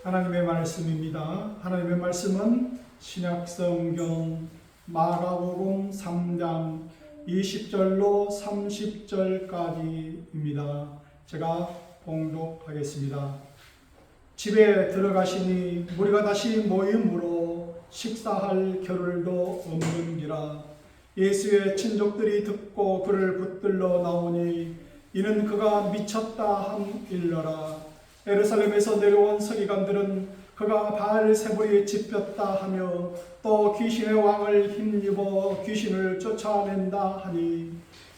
하나님의 말씀입니다. 하나님의 말씀은 신약성경 마가복음 3장 20절로 30절까지입니다. 제가 봉독하겠습니다. 집에 들어가시니 무리가 다시 모임으로 식사할 겨를도 없는기라. 예수의 친족들이 듣고 그를 붙들러 나오니 이는 그가 미쳤다 함일러라. 예루살렘에서 내려온 서기관들은 그가 바알세불이 집혔다 하며 또 귀신의 왕을 힘입어 귀신을 쫓아낸다 하니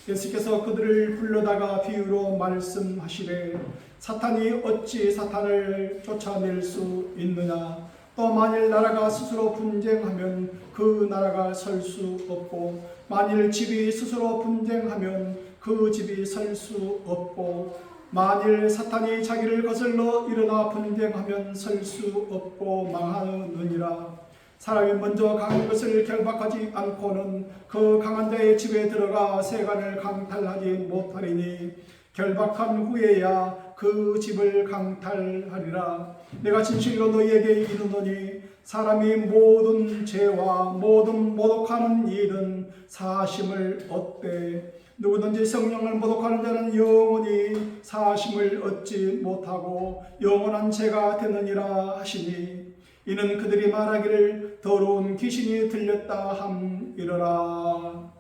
예수께서 그들을 불러다가 비유로 말씀하시되 사탄이 어찌 사탄을 쫓아낼 수 있느냐. 또 만일 나라가 스스로 분쟁하면 그 나라가 설 수 없고 만일 집이 스스로 분쟁하면 그 집이 설 수 없고 만일 사탄이 자기를 거슬러 일어나 분쟁하면 설 수 없고 망하느니라. 사람이 먼저 강한 것을 결박하지 않고는 그 강한 자의 집에 들어가 세간을 강탈하지 못하리니 결박한 후에야 그 집을 강탈하리라. 내가 진실로 너희에게 이르노니 사람이 모든 죄와 모든 모독하는 일은 사심을 얻되 누구든지 성령을 모독하는 자는 영원히 사심을 얻지 못하고 영원한 죄가 되느니라 하시니 이는 그들이 말하기를 더러운 귀신이 들렸다 함이러라.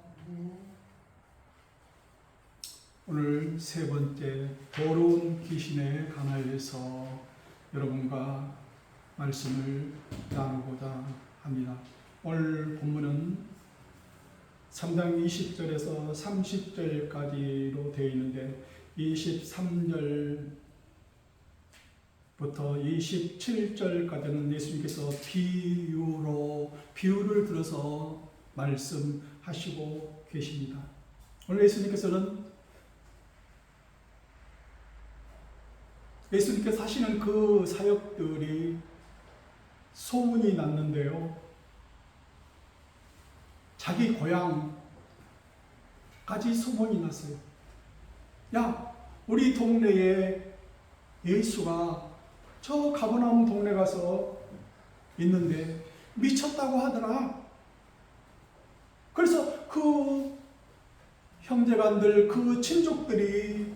오늘 세 번째 더러운 귀신에 관하여서 여러분과 말씀을 나누고자 합니다. 오늘 본문은 3장 20절에서 30절까지로 되어 있는데 23절부터 27절까지는 예수님께서 비유를 들어서 말씀하시고 계십니다. 오늘 예수님께서 하시는 그 사역들이 소문이 났는데요. 자기 고향까지 소문이 났어요. 야, 우리 동네에 예수가 저 가버나움 동네 가서 있는데 미쳤다고 하더라. 그래서 그 형제간들, 그 친족들이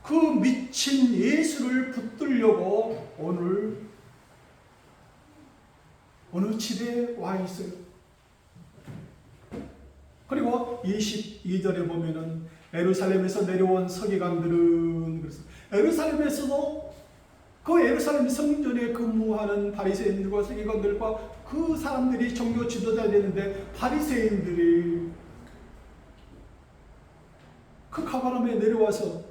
그 미친 예수를 붙들려고 오늘 어느 집에 와 있어요. 그리고 22절에 보면은 예루살렘에서 내려온 서기관들은 그래서 예루살렘에서도 그 예루살렘 성전에 근무하는 바리새인들과 서기관들과 그 사람들이 종교 지도자가 되는데 바리새인들이 그 가버나움에 내려와서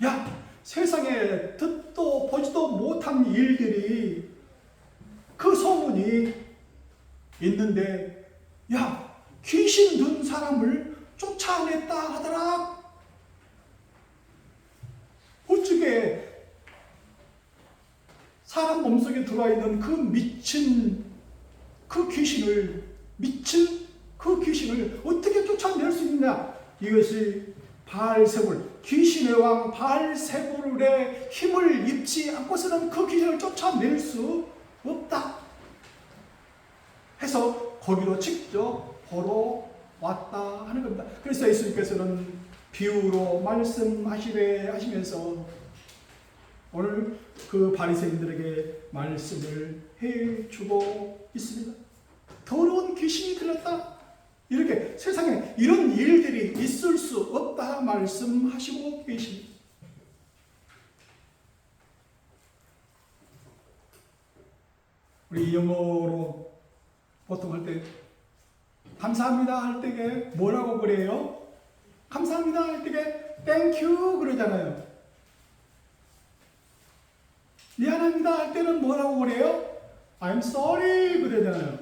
야, 세상에 듣도 보지도 못한 일들이 그 소문이 있는데 야, 귀신 든 사람을 쫓아냈다 하더라. 어떻게 사람 몸속에 들어와 있는 그 미친 그 귀신을 어떻게 쫓아낼 수 있느냐. 이것이 바알세불, 귀신의 왕 바알세불의 힘을 입지 않고서는 그 귀신을 쫓아낼 수 없다 해서 거기로 직접 보러 왔다 하는 겁니다. 그래서 예수님께서는 비유로 말씀하시래 하시면서 오늘 그 바리새인들에게 말씀을 해주고 있습니다. 더러운 귀신이 들렸다. 이렇게 세상에 이런 일들이 있을 수 없다 말씀하시고 계십니다. 우리 영어로 보통 할 때 감사합니다 할 때에 뭐라고 그래요? 감사합니다 할 때에 thank you 그러잖아요. 미안합니다 할 때는 뭐라고 그래요? I'm sorry 그러잖아요.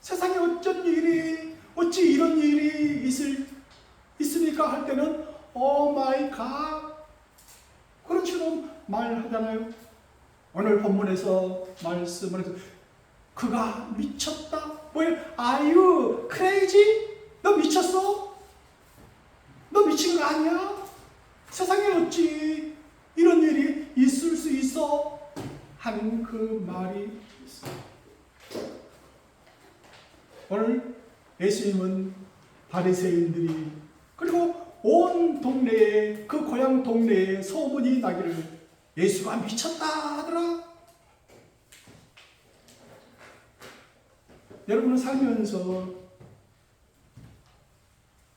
세상에 어찌 이런 일이 있습니까 할 때는 oh my God 그런 식으로 말하잖아요. 오늘 본문에서 말씀을 해서 그가 미쳤다. Well, are you crazy? 너 미쳤어? 너 미친 거 아니야? 세상에 어찌 이런 일이 있을 수 있어? 하는 그 말이 있습니다. 오늘 예수님은 바리새인들이 그리고 온 동네에 그 고향 동네에 소문이 나기를 예수가 미쳤다 하더라. 여러분은 살면서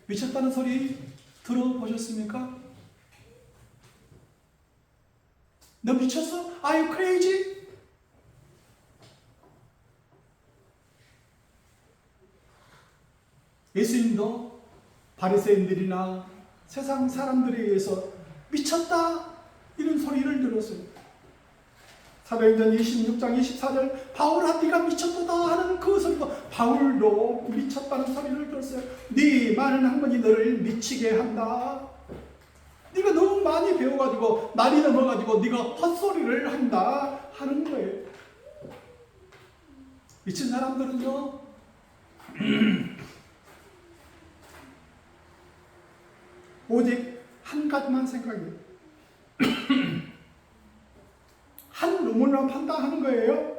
미쳤다는 소리 들어보셨습니까? 너 미쳤어? Are you crazy? 예수님도 바리새인들이나 세상 사람들에 의해서 미쳤다 이런 소리를 들었어요. 사도행전 26장 24절 바울아 네가 미쳤도다 하는 그 소리도 바울도 미쳤다는 소리를 들었어요. 네 많은 학문이 너를 미치게 한다. 네가 너무 많이 배워가지고 날이 넘어가지고 네가 헛소리를 한다 하는 거예요. 미친 사람들은요 오직 한 가지만 생각해요. 한 논문으로 판단하는 거예요.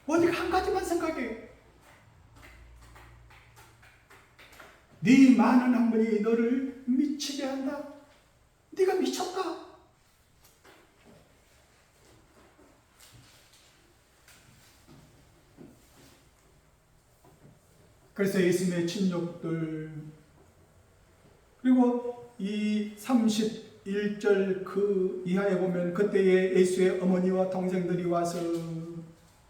오직 한 가지만 생각해. 네 많은 학문이 너를 미치게 한다. 네가 미쳤다. 그래서 예수님의 친족들 그리고 이 31절 그 이하에 보면 그때에 예수의 어머니와 동생들이 와서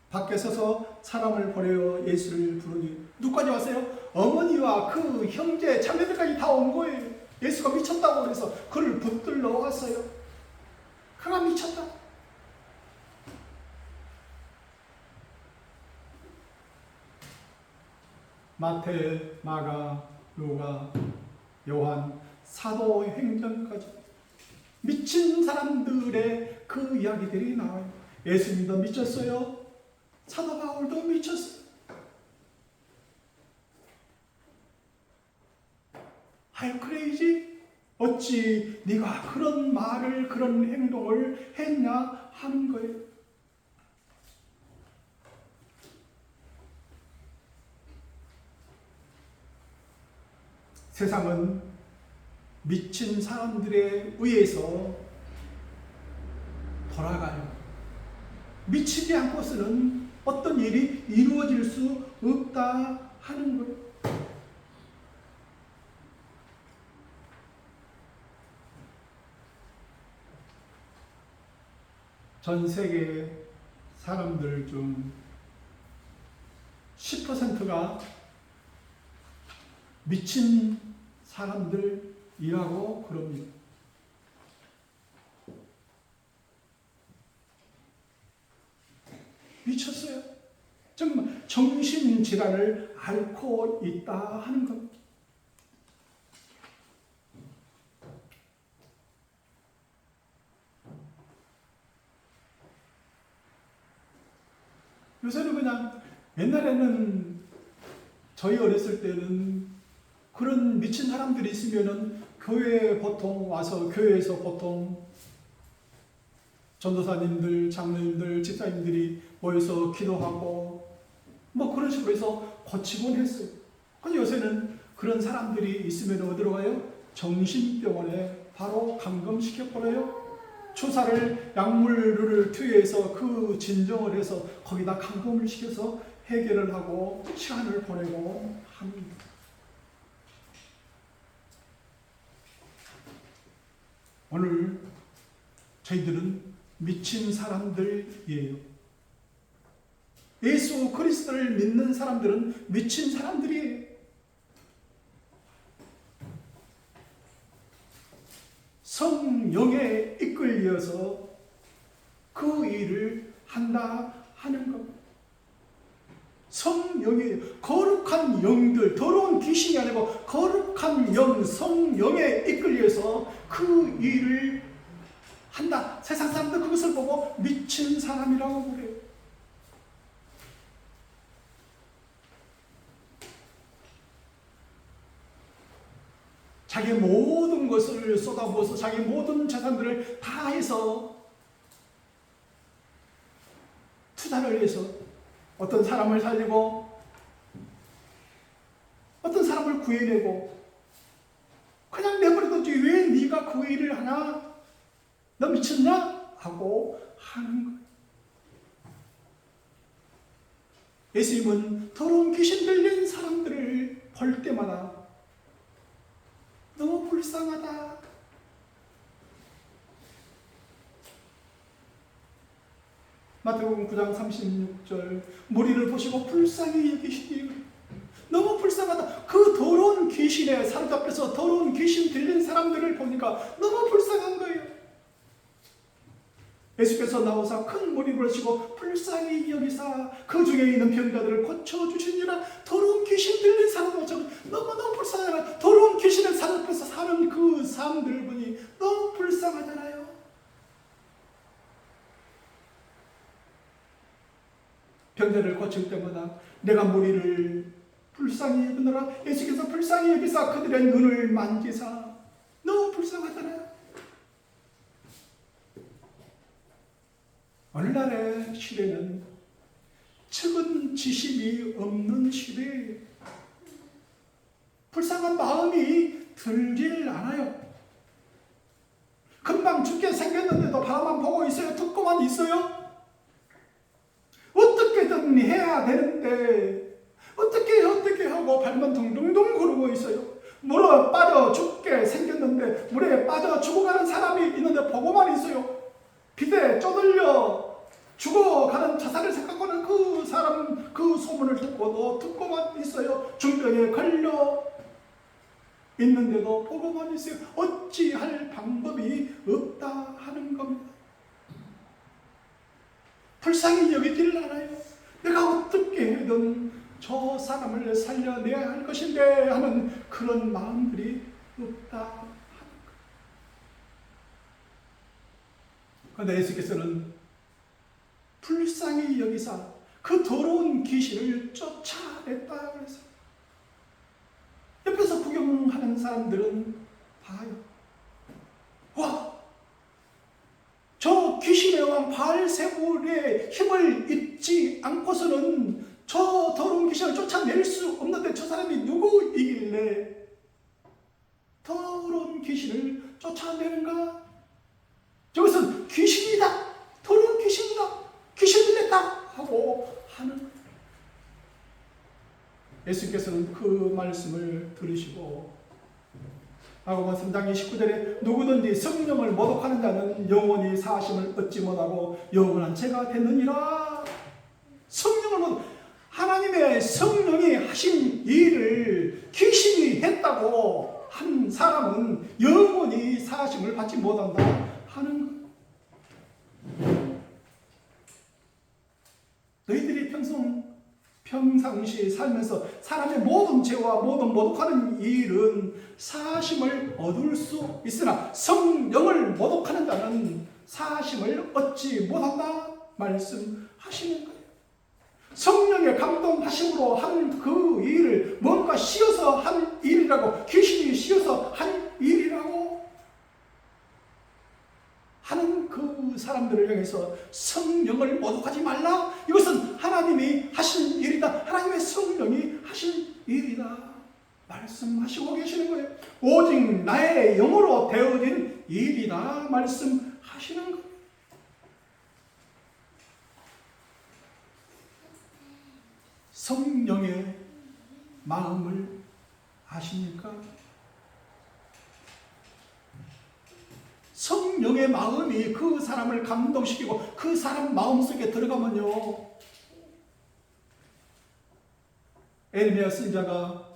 밖에 서서 사람을 보내어 예수를 부르니 누구까지 왔어요? 어머니와 그 형제 자매들까지 다 온 거예요. 예수가 미쳤다고 그래서 그를 붙들러 왔어요. 그가 미쳤다. 마태, 마가, 루가, 요한, 사도행전까지 미친 사람들의 그 이야기들이 나와요. 예수님도 미쳤어요. 사도 바울도 미쳤어요. Are you crazy? 어찌 네가 그런 말을 그런 행동을 했냐 하는 거예요. 세상은 미친 사람들에 의해서 돌아가요. 미치지 않고서는 어떤 일이 이루어질 수 없다 하는 거예요. 전 세계 사람들 중 10%가 미친 사람들이라고 그럽니다. 미쳤어요. 정말 정신질환을 앓고 있다 하는 겁니다. 요새는 그냥 옛날에는 저희 어렸을 때는 그런 미친 사람들이 있으면은 교회에 보통 와서 교회에서 보통 전도사님들, 장로님들, 집사님들이 모여서 기도하고 뭐 그런 식으로 해서 고치곤 했어요. 근데 요새는 그런 사람들이 있으면 어디로 가요? 정신병원에 바로 감금시켜버려요. 주사를 약물을 투여해서 그 진정을 해서 거기다 감금을 시켜서 해결을 하고 시간을 보내고 합니다. 오늘 저희들은 미친 사람들이에요. 예수 그리스도를 믿는 사람들은 미친 사람들이에요. 성령에 이끌려서 그 일을 한다 하는 것. 성령이 거룩한 영들, 더러운 귀신이 아니고 거룩한 영, 성령에 이끌려서 그 일을 한다. 세상 사람들 그것을 보고 미친 사람이라고 그래요. 자기 모든 것을 쏟아부어서 자기 모든 재산들을 다 해서 투자를 해서 어떤 사람을 살리고 어떤 사람을 구해내고 그냥 내버려뒀지 왜 네가 그 일을 하나? 너 미쳤냐? 하고 하는 거예요. 예수님은 더러운 귀신 들린 사람들을 볼 때마다 너무 불쌍하다. 마태복음 9장 36절 무리를 보시고 불쌍히 여기시니 너무 불쌍하다. 그 더러운 귀신에 사로잡혀서 더러운 귀신 들린 사람들을 보니까 너무 불쌍한 거예요. 예수께서 나오사 큰 무리를 보시고 불쌍히 여기사 그 중에 있는 병자들을 고쳐주시니라. 더러운 귀신 들린 사람을 너무너무 불쌍하잖아요. 더러운 귀신에 사로잡혀서 사는 그 사람들 보니 너무 불쌍하잖아요. 병자를 고칠 때마다 내가 무리를 불쌍히 여기느라 예수께서 불쌍히 여기사 그들의 눈을 만지사 너무 불쌍하잖아요. 오늘날의 시대는 측은 지심이 없는 시대예요. 불쌍한 마음이 들질 않아요. 금방 죽게 생겼는데도 바라만 보고 있어요. 듣고만 있어요. 어떻게든 해야 되는데 어떻게 하고 발만 둥둥둥 구르고 있어요. 물에 빠져 죽게 생겼는데 물에 빠져 죽어가는 사람이 있는데 보고만 있어요. 비대에 쪼들려 죽어가는 자살을 생각하는 그 사람 그 소문을 듣고도 듣고만 있어요. 중병에 걸려 있는데도 보고만 있어요. 어찌할 방법이 없다 하는 겁니다. 불쌍히 여기지를 않아요. 내가 어떻게 해든 저 사람을 살려내야 할 것인데 하는 그런 마음들이 없다 하는 거예요. 그런데 예수께서는 불쌍히 여기사 그 더러운 귀신을 쫓아냈다 그래서 옆에서 구경하는 사람들은 봐요. 와! 저 귀신의 왕 바알세불의 힘을 잊지 않고서는 저 더러운 귀신을 쫓아낼 수 없는데 저 사람이 누구이길래 더러운 귀신을 쫓아내는가? 저것은 귀신이다. 더러운 귀신이다. 귀신 들렸다. 하고 하는 거예요. 예수께서는 그 말씀을 들으시고 마가복음 3장 29절에 누구든지 성령을 모독하는 자는 영원히 사하심을 얻지 못하고 영원한 죄가 되느니라. 성령을 모독, 하나님의 성령이 하신 일을 귀신이 했다고 한 사람은 영원히 사하심을 받지 못한다 하는 거예요. 너희들이 평상시 살면서 사람의 모든 죄와 모든 모독하는 일은 사하심을 얻을 수 있으나 성령을 모독하는 자는 사하심을 얻지 못한다 말씀하시는 거예요. 성령의 감동하심으로 한 그 일을 뭔가 씌어서 한 일이라고, 귀신이 씌어서 한 일이라고 하는 그 사람들을 향해서 성령을 모독하지 말라. 이것은 하나님이 하신 일이다. 하나님의 성령이 하신 일이다 말씀하시고 계시는 거예요. 오직 나의 영으로 되어진 일이다 말씀하시는 거예요. 성령의 마음을 아십니까? 성령의 마음이 그 사람을 감동시키고 그 사람 마음속에 들어가면요, 에르미야 선지자가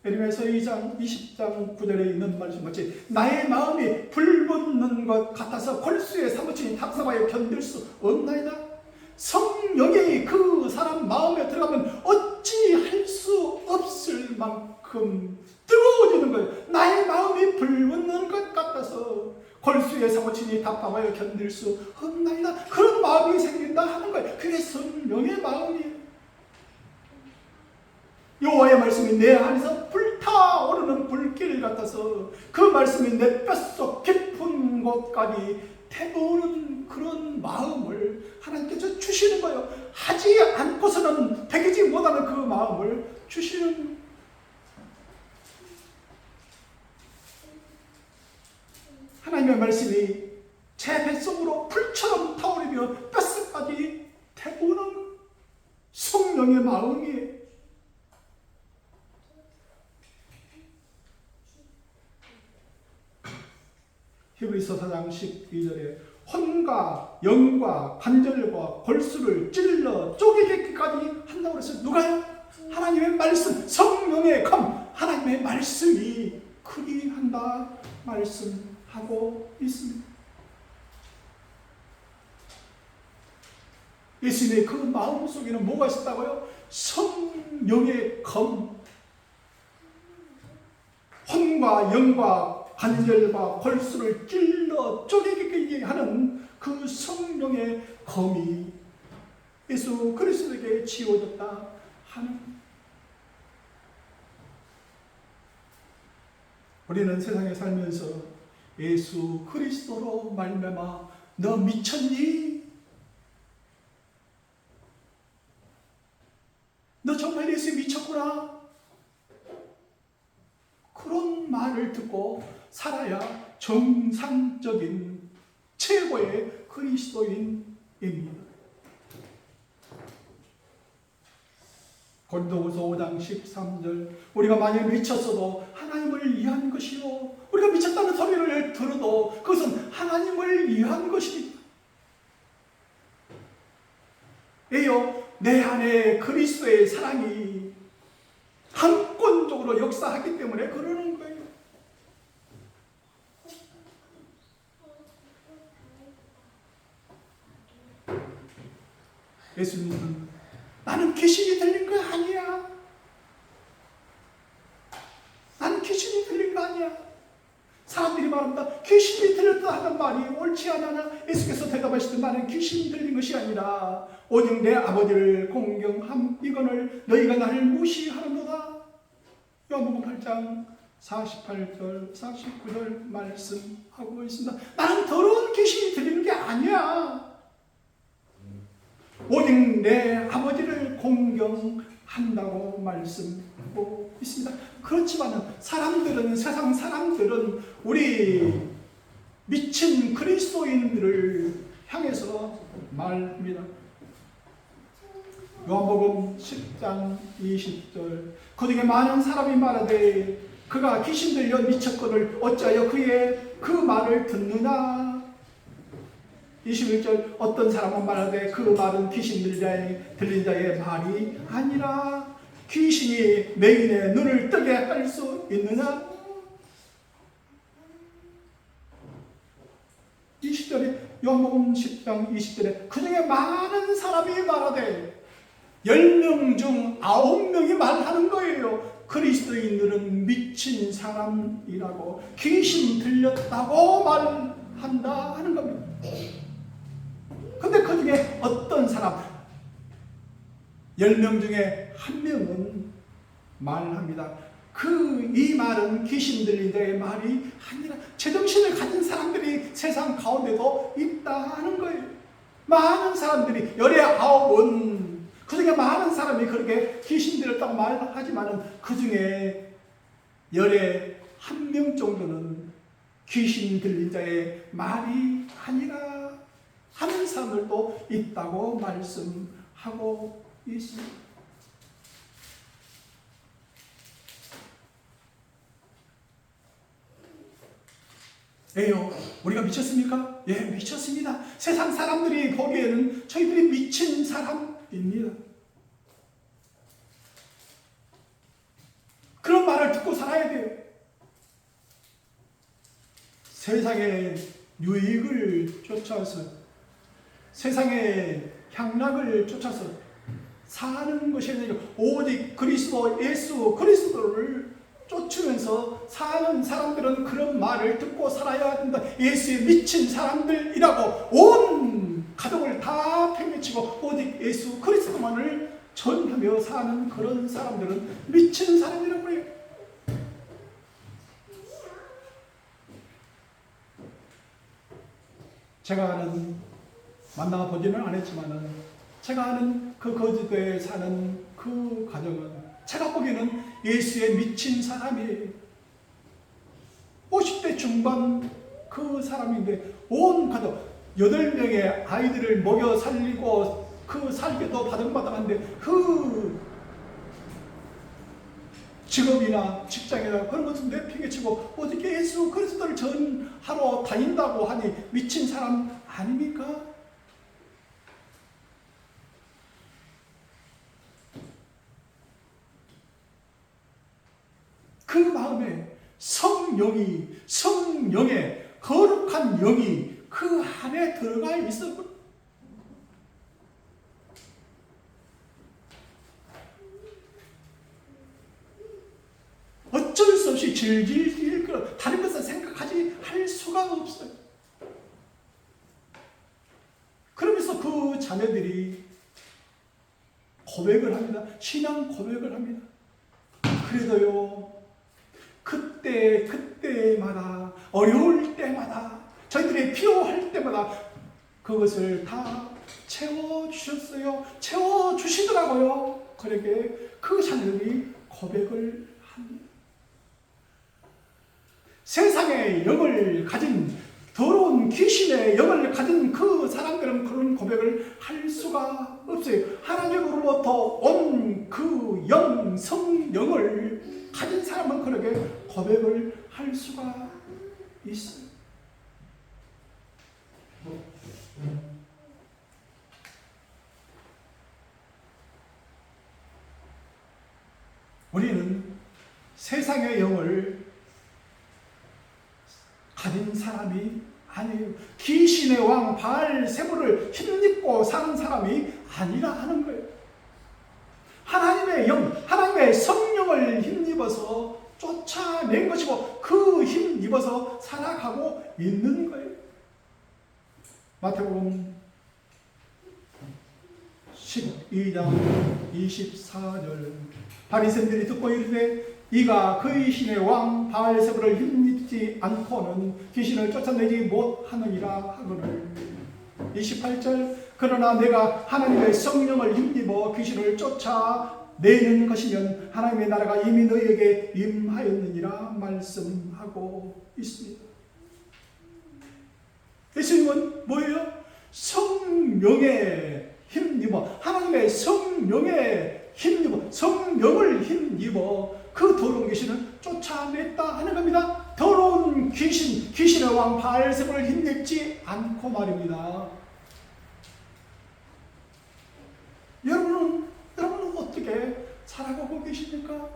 에르미야서 2장 20장 9절에 있는 말씀같이 나의 마음이 불붙는 것 같아서 골수에 사무치니 탑사바에 견딜 수 없나이다. 성령이 그 사람 마음에 들어가면 어찌할 수 없을 만큼 뜨거워지는 거예요. 나의 마음이 불붙는 것 같아서 골수에 사무치니 답답하여 견딜 수 없나이다. 그런 마음이 생긴다 하는 거예요. 그게 성령의 마음이에요. 여호와의 말씀이 내 안에서 불타오르는 불길 같아서 그 말씀이 내 뼛속 깊은 곳까지 태우는 그런 마음을 하나님께서 주시는 거예요. 하지 않고서는 되지 못하는 그 마음을 주시는. 하나님의 말씀이 제 뱃속으로 불처럼 타오르며 뼛속까지 태우는 성령의 마음이에요. 히브리서 4장 12절에 혼과 영과 관절과 골수를 찔러 쪼개기까지 한다고 그랬어요. 누가요? 하나님의 말씀, 성령의 검, 하나님의 말씀이 그리한다 말씀하고 있습니다. 예수님의 그 마음 속에는 뭐가 있었다고요? 성령의 검, 혼과 영과 관절과 골수를 찔러 쪼개게 하는 그 성령의 검이 예수 그리스도에게 지워졌다 하는. 우리는 세상에 살면서 예수 그리스도로 말미암아 너 미쳤니? 너 정말 예수에 미쳤구나? 그런 말을 듣고 살아야 정상적인 최고의 그리스도인입니다. 고린도후서 5장 13절 우리가 만약 미쳤어도 하나님을 위한 것이요 우리가 미쳤다는 소리를 들어도 그것은 하나님을 위한 것입니다. 에요 내 안에 그리스도의 사랑이 한권적으로 역사하기 때문에 그러는 거예요. 예수님은 나는 귀신이 들린 거 아니야. 나는 귀신이 들린 거 아니야. 사람들이 말합니다. 귀신이 들렸다 하는 말이 옳지 않으나 예수께서 대답하시되 나는 귀신이 들린 것이 아니라 오직 내 아버지를 공경함 이거늘 너희가 나를 무시하는도다. 요한복음 8장 48절 49절 말씀하고 있습니다. 나는 더러운 귀신이 들리는 게 아니야. 오직 내 아버지를 공경한다고 말씀하고 있습니다. 그렇지만 사람들은 세상 사람들은 우리 미친 그리스도인들을 향해서 말합니다. 요한복음 10장 20절 그중에 많은 사람이 말하되 그가 귀신 들려 미쳤거늘 어찌하여 그의 그 말을 듣느냐. 21절 어떤 사람은 말하되 그 말은 귀신 들린 자의 말이 아니라 귀신이 맹인의 눈을 뜨게 할 수 있느냐. 20절에 요한복음 10장 20절에 그중에 많은 사람이 말하되 10명 중 9명이 말하는 거예요. 그리스도인들은 미친 사람이라고 귀신 들렸다고 말한다 하는 겁니다. 근데 그 중에 어떤 사람 10명 중에 1명은 말합니다. 이 말은 귀신 들린 자의 말이 아니라 제정신을 가진 사람들이 세상 가운데도 있다는 거예요. 많은 사람들이 열의 9은 그 중에 많은 사람이 그렇게 귀신 들렸다고 말하지만 그 중에 열의 1명 정도는 귀신 들린 자의 말이 아니라 하는 사람들도 있다고 말씀하고 있습니다. 에요, 우리가 미쳤습니까? 예, 미쳤습니다. 세상 사람들이 보기에는 저희들이 미친 사람입니다. 그런 말을 듣고 살아야 돼요. 세상의 유익을 쫓아서 세상의 향락을 쫓아서 사는 것이 아니라 오직 그리스도 예수 그리스도를 쫓으면서 사는 사람들은 그런 말을 듣고 살아야 된다. 예수에 미친 사람들이라고 온 가족을 다 팽개치고 오직 예수 그리스도만을 전하며 사는 그런 사람들은 미친 사람이라고 해요. 제가 아는 만나보지는 않았지만은 제가 아는 그 거제도에 사는 그 가정은 제가 보기에는 예수에 미친 사람이에요. 50대 중반 그 사람인데 온 가족 8명의 아이들을 먹여 살리고 그 살게도 바등바등한데 그 직업이나 직장이나 그런 것을 내팽개치고 어떻게 예수 그리스도를 전하러 다닌다고 하니 미친 사람 아닙니까? 그 마음에 성령의 거룩한 영이 그 안에 들어가 있었고 어쩔 수 없이 질질 끌어 다른 것을 생각하지 할 수가 없어요. 그러면서 그 자녀들이 고백을 합니다. 신앙 고백을 합니다. 그래도요 그때마다 어려울 때마다 저희들이 필요할 때마다 그것을 다 채워주셨어요. 채워주시더라고요. 그러게 그 자녀들이 고백을 합니다. 세상의 영을 가진 더러운 귀신의 영을 가진 그 사람들은 그런 고백을 할 수가 없어요. 하나님으로부터 온 그 영, 성령을 가진 사람은 그렇게 고백을 할 수가 있어요. 우리는 세상의 영을 가진 사람이 아니에요. 귀신의 왕 바알세불을 힘입고 사는 사람이 아니라 하는 거예요. 하나님의 영, 하나님의 성령을 힘입어서 쫓아낸 것이고 그 힘입어서 살아가고 있는 거예요. 마태복음 12장 24절 바리새인들이 듣고 이르되 이가 그 귀신의 왕 바알세불을 힘입지 않고는 귀신을 쫓아내지 못하느니라 하거늘. 28절 그러나 내가 하나님의 성령을 힘입어 귀신을 쫓아내는 것이면 하나님의 나라가 이미 너희에게 임하였느니라 말씀하고 있습니다. 예수님은 뭐예요? 성령의 힘입어 하나님의 성령의 힘입어 성령을 힘입어 그 더러운 귀신을 쫓아냈다 하는 겁니다. 더러운 귀신의 왕 바알세불을 힘입지 않고 말입니다. 여러분은 어떻게 살아가고 계십니까?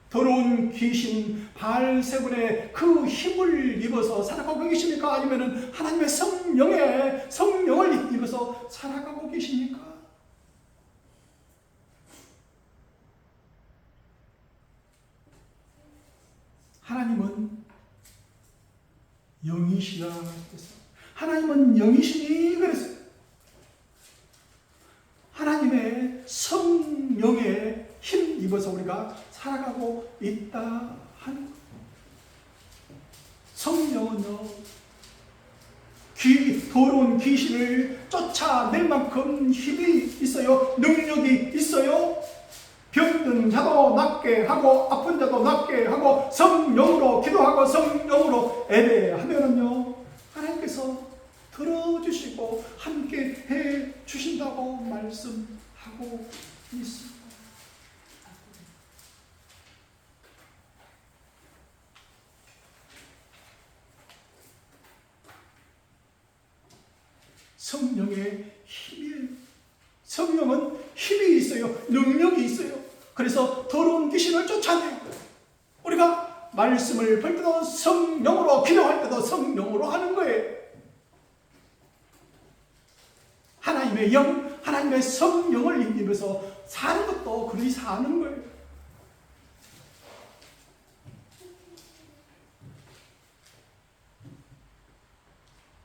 더러운 귀신 바알세불의 그 힘을 입어서 살아가고 계십니까? 아니면 하나님의 성령을 입어서 살아가고 계십니까? 하나님은 영이시라 그랬어요. 하나님은 영이시니 그랬어요. 하나님의 성령에 힘 입어서 우리가 살아가고 있다 하는 것. 성령은요, 더러운 귀신을 쫓아낼 만큼 힘이 있어요. 능력이 있어요. 병든 자도 낫게 하고 아픈 자도 낫게 하고 성령으로 기도하고 성령으로 예배하면은요 하나님께서 들어주시고 함께 해 주신다고 말씀하고 있습니다. 성령의 힘이에요. 성령은 힘이 있어요. 능력이 있어요. 그래서 더러운 귀신을 쫓아내요. 우리가 말씀을 볼 때도 성령으로 기도할 때도 성령으로 하는 거예요. 하나님의 영, 하나님의 성령을 입으면서 사는 것도 그렇게 사는 거예요.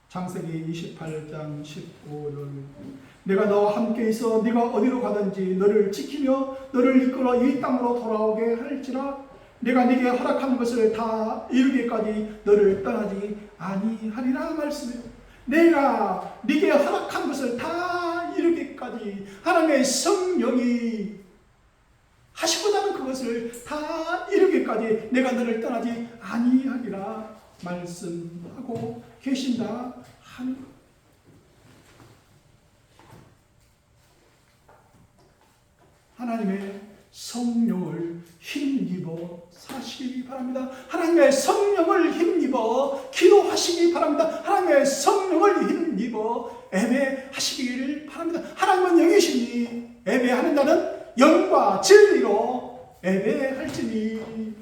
창세기 28장 15절 내가 너와 함께 있어 네가 어디로 가든지 너를 지키며 너를 이끌어 이 땅으로 돌아오게 할지라 내가 네게 허락한 것을 다 이루기까지 너를 떠나지 아니하리라 말씀해요. 내가 네게 허락한 것을 다 이루기까지 하나님의 성령이 하시고자 하는 그것을 다 이루기까지 내가 너를 떠나지 아니하리라 말씀하고 계신다 하는 것. 하나님의 성령을 힘입어 사시기 바랍니다. 하나님의 성령을 힘입어 기도하시기 바랍니다. 하나님의 성령을 힘입어 예배하시기를 바랍니다. 하나님은 영이시니 예배하는 자는 영과 진리로 예배할지니.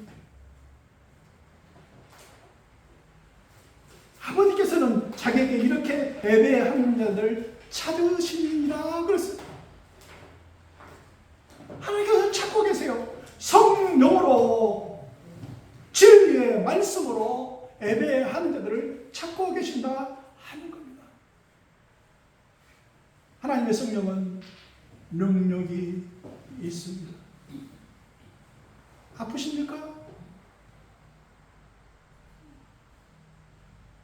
아버지께서는 자기에게 이렇게 예배하는 자들 찾으시니라 그랬습니다. 하나님께서 찾고 계세요. 성령으로 진리의 말씀으로 예배하는 자들을 찾고 계신다 하는 겁니다. 하나님의 성령은 능력이 있습니다. 아프십니까?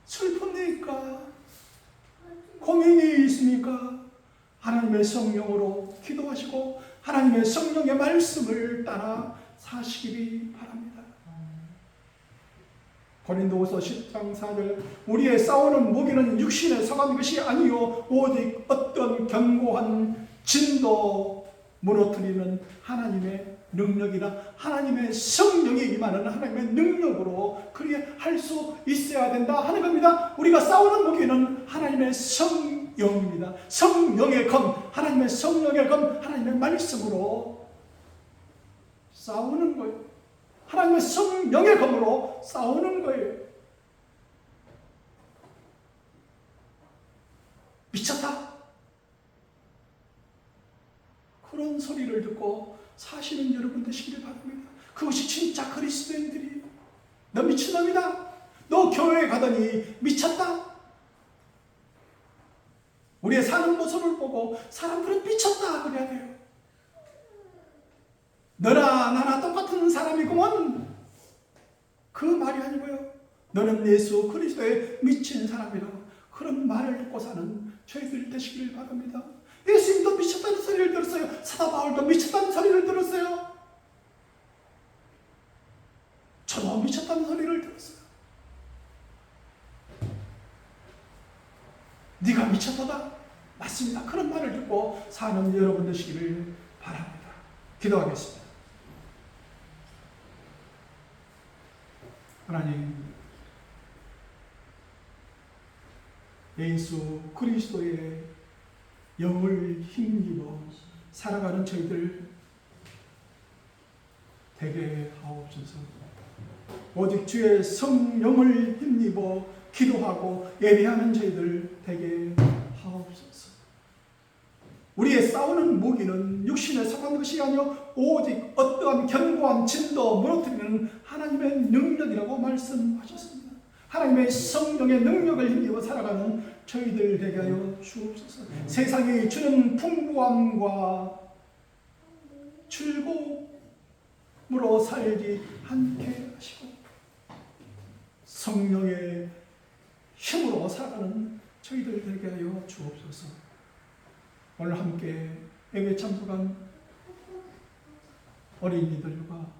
슬픕니까? 고민이 있습니까? 하나님의 성령으로 기도하시고 하나님의 성령의 말씀을 따라 사시기 바랍니다. 고린도후서 10장 4절 우리의 싸우는 무기는 육신에 성한 것이 아니요 오직 어떤 견고한 진도 무너뜨리는 하나님의 능력이라. 하나님의 성령이 임하는 하나님의 능력으로 그렇게 할 수 있어야 된다 하는 겁니다. 우리가 싸우는 무기는 하나님의 성령입니다. 성령의 검, 하나님의 성령의 검, 하나님의 말씀으로 싸우는 거예요. 하나님의 성령의 검으로 싸우는 거예요. 미쳤다. 그런 소리를 듣고 사시는 여러분 되시기를 바랍니다. 그것이 진짜 그리스도인들이에요. 너 미친놈이다. 너 교회에 가더니 미쳤다. 우리의 사는 모습을 보고 사람들은 미쳤다 그래야 돼요. 너나 나나 똑같은 사람이구먼. 그 말이 아니고요. 너는 예수 그리스도에 미친 사람이라고 그런 말을 듣고 사는 저희들 되시기를 바랍니다. 예수님도 미쳤다는 소리를 들었어요. 사도 바울도 미쳤다는 소리를 들었어요. 저도 미쳤다는 소리를 들었어요. 네가 미쳤다? 맞습니다. 그런 말을 듣고 사는 여러분 되시기를 바랍니다. 기도하겠습니다. 하나님, 예수 그리스도의 영을 힘입어 살아가는 저희들 되게 하옵소서. 오직 주의 성령을 힘입어 기도하고 예배하는 저희들 되게 하옵소서. 우리의 싸우는 무기는 육신에 속한 것이 아니요 오직 어떠한 견고한 진도 무너뜨리는 하나님의 능력이라고 말씀하셨습니다. 하나님의 성령의 능력을 힘입어 살아가는 저희들 되게 하여 주옵소서. 세상이 주는 풍부함과 즐거움으로 살지 않게 하시고 성령의 힘으로 살아가는 저희들 되게 하여 주옵소서. 오늘 함께 예배 참석한 어린이들과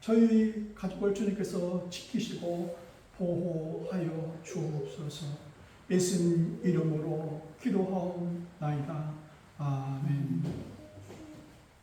저희 가족을 주님께서 지키시고 보호하여 주옵소서. 예수님 이름으로 기도하옵나이다. 아멘.